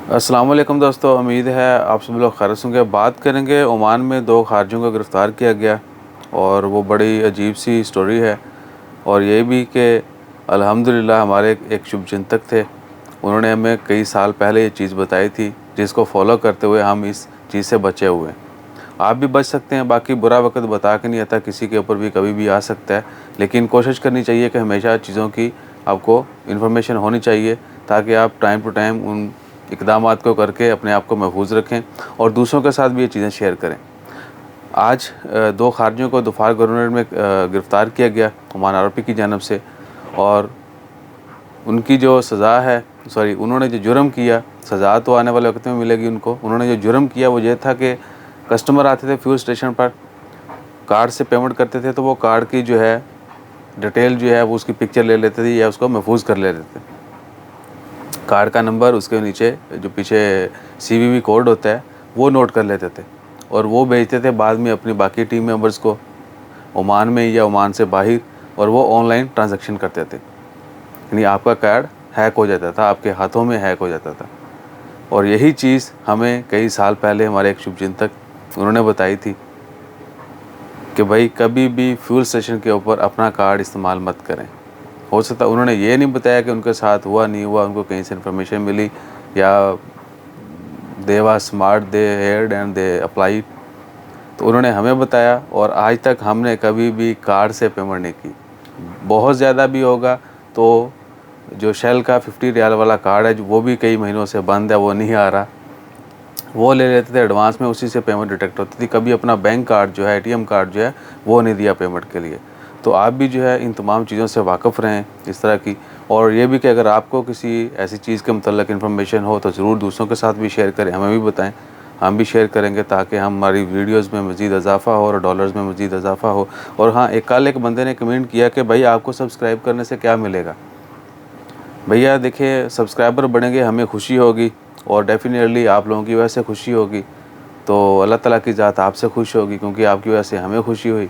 अस्सलाम वालेकुम दोस्तों, उम्मीद है आप सब लोग खैरियत से होंगे। बात करेंगे ओमान में 2 खारजियों को गिरफ़्तार किया गया और वो बड़ी अजीब सी स्टोरी है। और ये भी कि अल्हम्दुलिल्लाह हमारे एक शुभचिंतक थे, उन्होंने हमें कई साल पहले ये चीज़ बताई थी, जिसको फॉलो करते हुए हम इस चीज़ से बचे हुए हैं। आप भी बच सकते हैं। बाकी बुरा वक़्त बता के नहीं आता, किसी के ऊपर भी कभी भी आ सकता है, लेकिन कोशिश करनी चाहिए कि हमेशा चीज़ों की आपको इन्फॉर्मेशन होनी चाहिए, ताकि आप टाइम टू टाइम उन इक़दामात को करके अपने आप को महफूज रखें और दूसरों के साथ भी ये चीज़ें शेयर करें। आज 2 खारजियों को दोफार गवर्नर में गिरफ़्तार किया गया ओमान आरओपी की जानिब से। और उनकी जो सज़ा है, उन्होंने जो जुर्म किया, सज़ा तो आने वाले वक्त में मिलेगी उनको। उन्होंने जो जुर्म किया वो ये था कि कस्टमर आते थे फ्यूल स्टेशन पर, कार्ड से पेमेंट करते थे, तो वो कार्ड की जो है डिटेल जो है वो उसकी पिक्चर ले लेते थे या उसको महफूज कर लेते थे। कार्ड का नंबर, उसके नीचे जो पीछे सीवीवी कोड होता है वो नोट कर लेते थे और वो भेजते थे बाद में अपनी बाकी टीम मेंबर्स को ओमान में या ओमान से बाहर, और वो ऑनलाइन ट्रांजैक्शन करते थे। यानी आपका कार्ड हैक हो जाता था, आपके हाथों में हैक हो जाता था। और यही चीज़ हमें कई साल पहले हमारे एक शुभचिंतक उन्होंने बताई थी कि भाई कभी भी फ्यूल स्टेशन के ऊपर अपना कार्ड इस्तेमाल मत करें। हो सकता है उन्होंने ये नहीं बताया कि उनके साथ हुआ नहीं हुआ, उनको कहीं से इन्फॉर्मेशन मिली या they were smart, they heard and they apply, तो उन्होंने हमें बताया। और आज तक हमने कभी भी कार्ड से पेमेंट नहीं की। बहुत ज़्यादा भी होगा तो जो शेल का 50 रियाल वाला कार्ड है, जो वो भी कई महीनों से बंद है, वो नहीं आ रहा, वो ले लेते थे एडवांस में, उसी से पेमेंट डिटेक्ट होती थी। कभी अपना बैंक कार्ड जो है, एटीएम कार्ड जो है, वो नहीं दिया पेमेंट के लिए। तो आप भी जो है इन तमाम चीज़ों से वाकिफ़ रहें इस तरह की। और ये भी कि अगर आपको किसी ऐसी चीज़ के मतलब इन्फॉर्मेशन हो तो ज़रूर दूसरों के साथ भी शेयर करें, हमें भी बताएं, हम भी शेयर करेंगे, ताकि हमारी वीडियोज़ में मज़ीद इजाफ़ा हो और डॉलर्स में मज़ीद इजाफ़ा हो। और हाँ, एक बंदे ने कमेंट किया कि भाई आपको सब्सक्राइब करने से क्या मिलेगा। भैया देखिए, सब्सक्राइबर बढ़ेंगे, हमें खुशी होगी और डेफिनेटली आप लोगों की वजह से खुशी होगी, तो अल्लाह ताला की ज़ात आपसे खुश होगी, क्योंकि आपकी वजह से हमें खुशी हुई।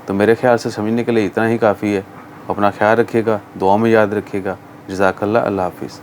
तो मेरे ख़्याल से समझने के लिए इतना ही काफ़ी है। अपना ख्याल रखिएगा, दुआ में याद रखिएगा। जज़ाकल्लाह, अल्लाह हाफ़िज़।